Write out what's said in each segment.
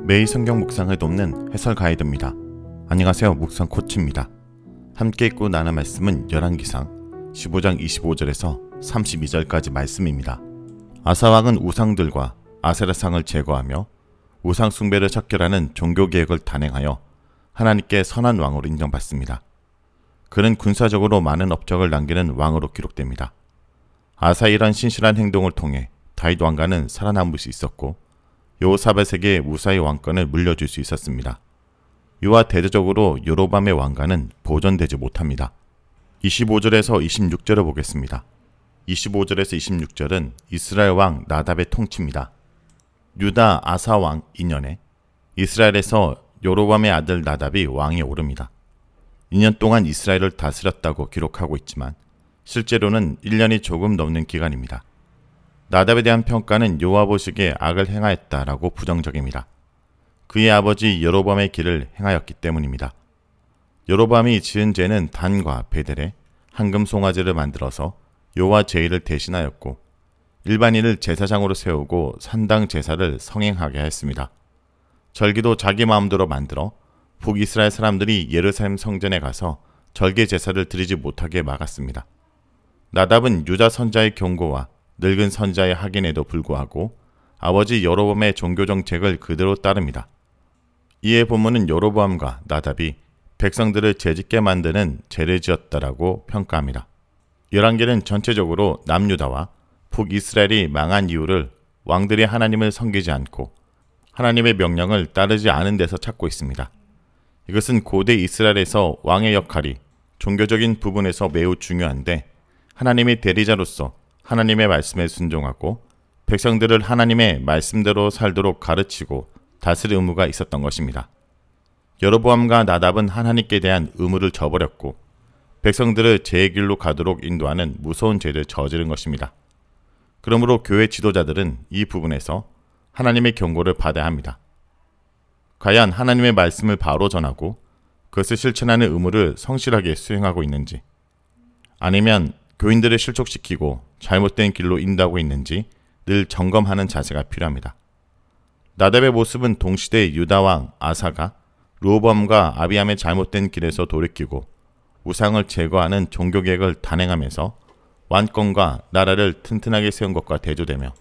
매일 성경 묵상을 돕는 해설 가이드입니다. 안녕하세요. 묵상 코치입니다. 함께 읽고 나눈 말씀은 열왕기상 15장 25절에서 32절까지 말씀입니다. 아사왕은 우상들과 아세라상을 제거하며 우상 숭배를 척결하는 종교개혁을 단행하여 하나님께 선한 왕으로 인정받습니다. 그는 군사적으로 많은 업적을 남기는 왕으로 기록됩니다. 아사의 이런 신실한 행동을 통해 다윗 왕가는 살아남을 수 있었고 여호사밧에게 무사히 왕권을 물려줄 수 있었습니다. 이와 대조적으로 여로보암의 왕가는 보존되지 못합니다. 25절에서 26절을 보겠습니다. 25절에서 26절은 이스라엘 왕 나답의 통치입니다. 유다 아사 왕 2년에 이스라엘에서 여로보암의 아들 나답이 왕에 오릅니다. 2년 동안 이스라엘을 다스렸다고 기록하고 있지만 실제로는 1년이 조금 넘는 기간입니다. 나답에 대한 평가는 여호와 보시기에 악을 행하였다라고 부정적입니다. 그의 아버지 여로보암의 길을 행하였기 때문입니다. 여로보암이 지은 죄는 단과 베델에 황금 송아지를 만들어서 여호와 제의를 대신하였고 일반인을 제사장으로 세우고 산당 제사를 성행하게 하였습니다. 절기도 자기 마음대로 만들어 북이스라엘 사람들이 예루살렘 성전에 가서 절개 제사를 드리지 못하게 막았습니다. 나답은 유다 선자의 경고와 늙은 선자의 학인에도 불구하고 아버지 여로보암의 종교 정책을 그대로 따릅니다. 이에 본문은 여로보암과 나답이 백성들을 죄짓게 만드는 죄를 지었다라고 평가합니다. 열왕기는 전체적으로 남유다와 북이스라엘이 망한 이유를 왕들이 하나님을 섬기지 않고 하나님의 명령을 따르지 않은 데서 찾고 있습니다. 이것은 고대 이스라엘에서 왕의 역할이 종교적인 부분에서 매우 중요한데 하나님의 대리자로서 하나님의 말씀에 순종하고 백성들을 하나님의 말씀대로 살도록 가르치고 다스릴 의무가 있었던 것입니다. 여로보암과 나답은 하나님께 대한 의무를 저버렸고 백성들을 죄의 길로 가도록 인도하는 무서운 죄를 저지른 것입니다. 그러므로 교회 지도자들은 이 부분에서 하나님의 경고를 받아야 합니다. 과연 하나님의 말씀을 바로 전하고 그것을 실천하는 의무를 성실하게 수행하고 있는지, 아니면 교인들을 실족시키고 잘못된 길로 인도하고 있는지 늘 점검하는 자세가 필요합니다. 나답의 모습은 동시대 유다왕 아사가 르호보암과 아비암의 잘못된 길에서 돌이키고 우상을 제거하는 종교개혁을 단행하면서 왕권과 나라를 튼튼하게 세운 것과 대조되며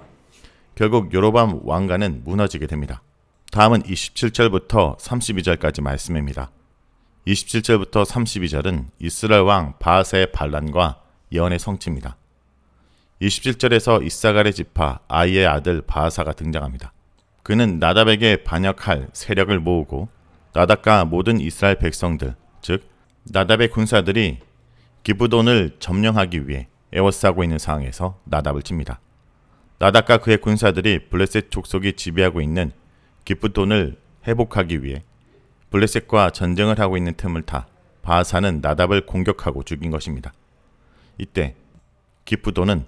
결국 여로보암 왕가는 무너지게 됩니다. 다음은 27절부터 32절까지 말씀입니다. 27절부터 32절은 이스라엘 왕 바하사의 반란과 예언의 성취입니다. 27절에서 이사갈의 지파 아이의 아들 바하사가 등장합니다. 그는 나답에게 반역할 세력을 모으고 나답과 모든 이스라엘 백성들, 즉 나답의 군사들이 기브돈을 점령하기 위해 에워싸고 있는 상황에서 나답을 칩니다. 나답과 그의 군사들이 블레셋 족속이 지배하고 있는 기브돈을 회복하기 위해 블레셋과 전쟁을 하고 있는 틈을 타 바하사는 나답을 공격하고 죽인 것입니다. 이때 기브돈은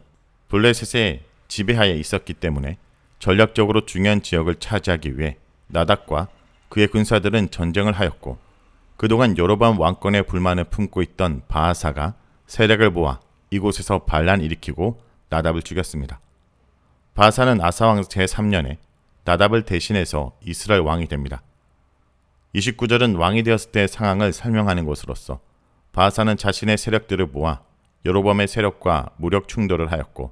블레셋의 지배하에 있었기 때문에 전략적으로 중요한 지역을 차지하기 위해 나답과 그의 군사들은 전쟁을 하였고 그동안 여로보암 왕권의 불만을 품고 있던 바하사가 세력을 모아 이곳에서 반란 일으키고 나답을 죽였습니다. 바하사는 아사왕 제3년에 나답을 대신해서 이스라엘 왕이 됩니다. 29절은 왕이 되었을 때의 상황을 설명하는 것으로서 바하사는 자신의 세력들을 모아 여로보암의 세력과 무력 충돌을 하였고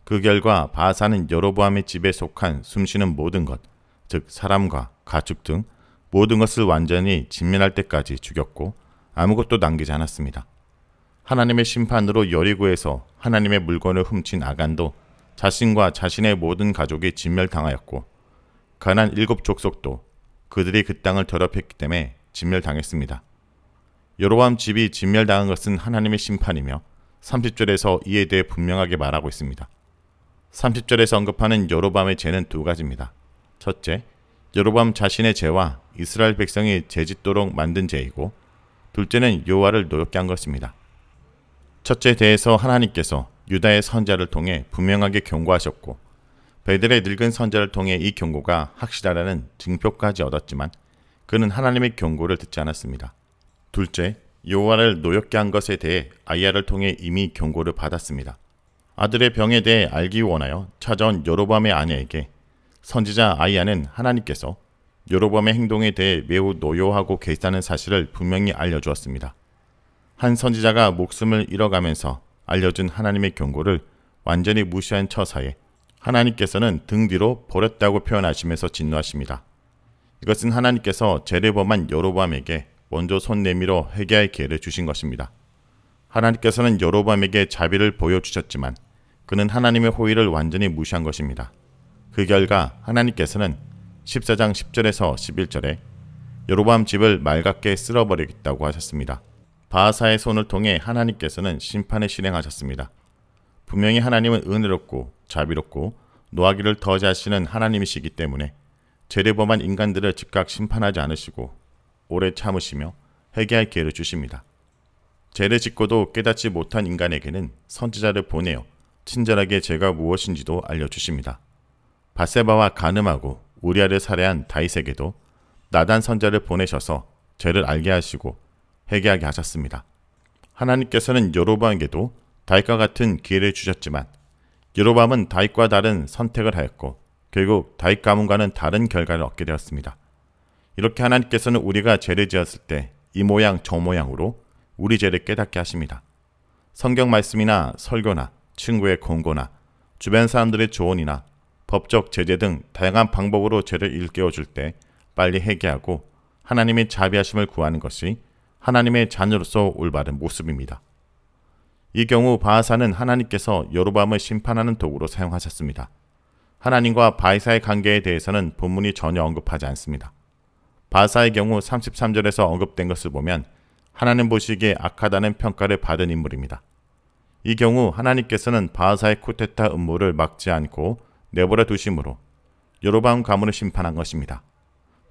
그 결과 바하사는 여로보암의 집에 속한 숨쉬는 모든 것, 즉 사람과 가축 등 모든 것을 완전히 진멸할 때까지 죽였고 아무것도 남기지 않았습니다. 하나님의 심판으로 여리고에서 하나님의 물건을 훔친 아간도 자신과 자신의 모든 가족이 진멸당하였고 가나안 7족속도 그들이 그 땅을 더럽혔기 때문에 진멸당했습니다. 여로보암 집이 진멸당한 것은 하나님의 심판이며 30절에서 이에 대해 분명하게 말하고 있습니다. 30절에서 언급하는 여로보암의 죄는 두 가지입니다. 첫째, 여로보암 자신의 죄와 이스라엘 백성이 죄짓도록 만든 죄이고 둘째는 여호와를 노엽게 한 것입니다. 첫째에 대해서 하나님께서 유다의 선자를 통해 분명하게 경고하셨고 베델의 늙은 선자를 통해 이 경고가 확실하다는 증표까지 얻었지만 그는 하나님의 경고를 듣지 않았습니다. 둘째, 여호와를 노엽게 한 것에 대해 아이야를 통해 이미 경고를 받았습니다. 아들의 병에 대해 알기 원하여 찾아온 여로보암의 아내에게 선지자 아이야는 하나님께서 여로보암의 행동에 대해 매우 노여워하고 계시다는 사실을 분명히 알려주었습니다. 한 선지자가 목숨을 잃어가면서 알려준 하나님의 경고를 완전히 무시한 처사에 하나님께서는 등 뒤로 버렸다고 표현하시면서 진노하십니다. 이것은 하나님께서 죄를 범한 여로보암에게 먼저 손 내밀어 회개할 기회를 주신 것입니다. 하나님께서는 여로보암에게 자비를 보여주셨지만 그는 하나님의 호의를 완전히 무시한 것입니다. 그 결과 하나님께서는 14장 10절에서 11절에 여로보암 집을 맑게 쓸어버리겠다고 하셨습니다. 바하사의 손을 통해 하나님께서는 심판을 실행하셨습니다. 분명히 하나님은 은혜롭고 자비롭고 노하기를 더하시는 하나님이시기 때문에 죄를 범한 인간들을 즉각 심판하지 않으시고 오래 참으시며 회개할 기회를 주십니다. 죄를 짓고도 깨닫지 못한 인간에게는 선지자를 보내어 친절하게 죄가 무엇인지도 알려주십니다. 밧세바와 간음하고 우리아를 살해한 다윗에게도 나단 선지자를 보내셔서 죄를 알게 하시고 회개하게 하셨습니다. 하나님께서는 여로보암에게도 다윗과 같은 기회를 주셨지만 여로보암은 다윗과 다른 선택을 하였고 결국 다윗 가문과는 다른 결과를 얻게 되었습니다. 이렇게 하나님께서는 우리가 죄를 지었을 때 이 모양 저 모양으로 우리 죄를 깨닫게 하십니다. 성경 말씀이나 설교나 친구의 권고나 주변 사람들의 조언이나 법적 제재 등 다양한 방법으로 죄를 일깨워줄 때 빨리 회개하고 하나님의 자비하심을 구하는 것이 하나님의 자녀로서 올바른 모습입니다. 이 경우 바하사는 하나님께서 여로보암을 심판하는 도구로 사용하셨습니다. 하나님과 바하사의 관계에 대해서는 본문이 전혀 언급하지 않습니다. 바하사의 경우 33절에서 언급된 것을 보면 하나님 보시기에 악하다는 평가를 받은 인물입니다. 이 경우 하나님께서는 바하사의 쿠데타 음모를 막지 않고 내버려 두심으로 여로보암 가문을 심판한 것입니다.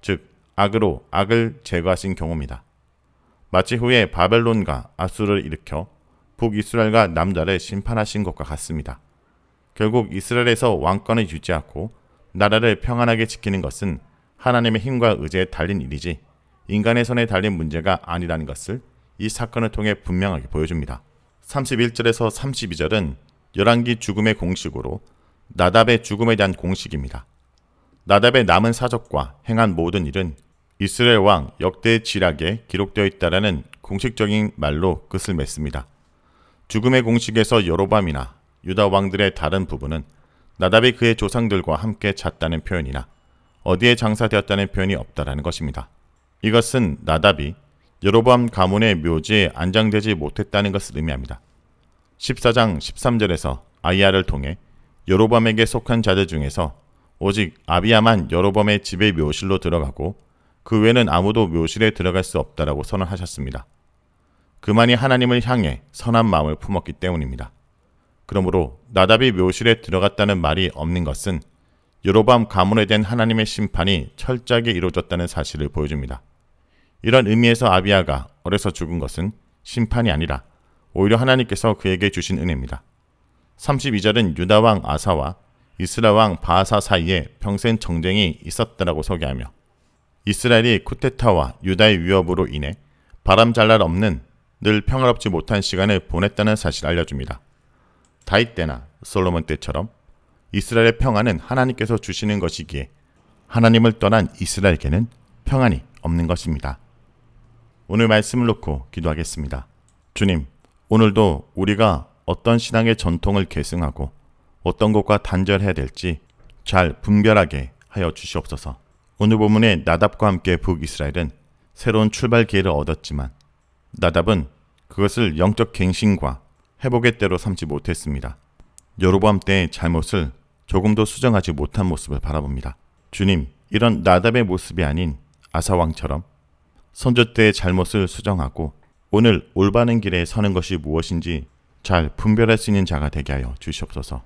즉 악으로 악을 제거하신 경우입니다. 마치 후에 바벨론과 아수르를 일으켜 북이스라엘과 남자를 심판하신 것과 같습니다. 결국 이스라엘에서 왕권을 유지하고 나라를 평안하게 지키는 것은 하나님의 힘과 의지에 달린 일이지 인간의 손에 달린 문제가 아니라는 것을 이 사건을 통해 분명하게 보여줍니다. 31절에서 32절은 열왕기 죽음의 공식으로 나답의 죽음에 대한 공식입니다. 나답의 남은 사적과 행한 모든 일은 이스라엘 왕 역대 지략에 기록되어 있다라는 공식적인 말로 끝을 맺습니다. 죽음의 공식에서 여로보암이나 유다 왕들의 다른 부분은 나답이 그의 조상들과 함께 잤다는 표현이나 어디에 장사되었다는 표현이 없다라는 것입니다. 이것은 나답이 여로보암 가문의 묘지에 안장되지 못했다는 것을 의미합니다. 14장 13절에서 아이야를 통해 여로보암에게 속한 자들 중에서 오직 아비야만 여로보암의 집의 묘실로 들어가고 그 외에는 아무도 묘실에 들어갈 수 없다라고 선언하셨습니다. 그만이 하나님을 향해 선한 마음을 품었기 때문입니다. 그러므로 나답이 묘실에 들어갔다는 말이 없는 것은 여로보암 가문에 대한 하나님의 심판이 철저하게 이루어졌다는 사실을 보여줍니다. 이런 의미에서 아비야가 어려서 죽은 것은 심판이 아니라 오히려 하나님께서 그에게 주신 은혜입니다. 32절은 유다 왕 아사와 이스라엘 왕 바하사 사이에 평생 정쟁이 있었다라고 소개하며 이스라엘이 쿠데타와 유다의 위협으로 인해 바람잘 없는 늘 평화롭지 못한 시간을 보냈다는 사실을 알려줍니다. 다윗 때나 솔로몬 때처럼 이스라엘의 평안은 하나님께서 주시는 것이기에 하나님을 떠난 이스라엘에게는 평안이 없는 것입니다. 오늘 말씀을 놓고 기도하겠습니다. 주님, 오늘도 우리가 어떤 신앙의 전통을 계승하고 어떤 것과 단절해야 될지 잘 분별하게 하여 주시옵소서. 오늘 본문의 나답과 함께 북이스라엘은 새로운 출발 기회를 얻었지만 나답은 그것을 영적 갱신과 회복의 때로 삼지 못했습니다. 여로보암 때의 잘못을 조금도 수정하지 못한 모습을 바라봅니다. 주님, 이런 나답의 모습이 아닌 아사왕처럼 선조 때의 잘못을 수정하고 오늘 올바른 길에 서는 것이 무엇인지 잘 분별할 수 있는 자가 되게 하여 주시옵소서.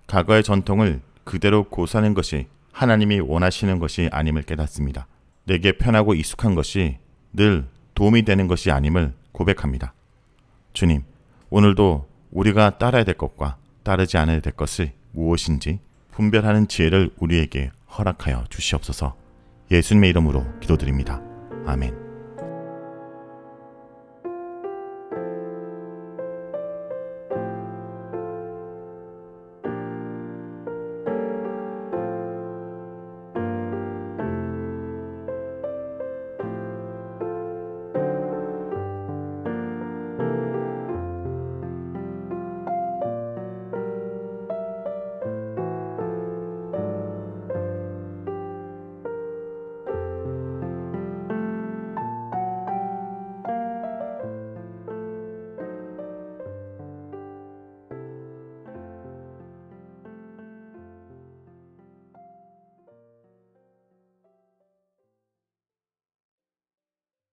과거의 전통을 그대로 고수하는 것이 하나님이 원하시는 것이 아님을 깨닫습니다. 내게 편하고 익숙한 것이 늘 도움이 되는 것이 아님을 고백합니다. 주님, 오늘도 우리가 따라야 될 것과 따르지 않아야 될 것이 무엇인지 분별하는 지혜를 우리에게 허락하여 주시옵소서. 예수님의 이름으로 기도드립니다. 아멘.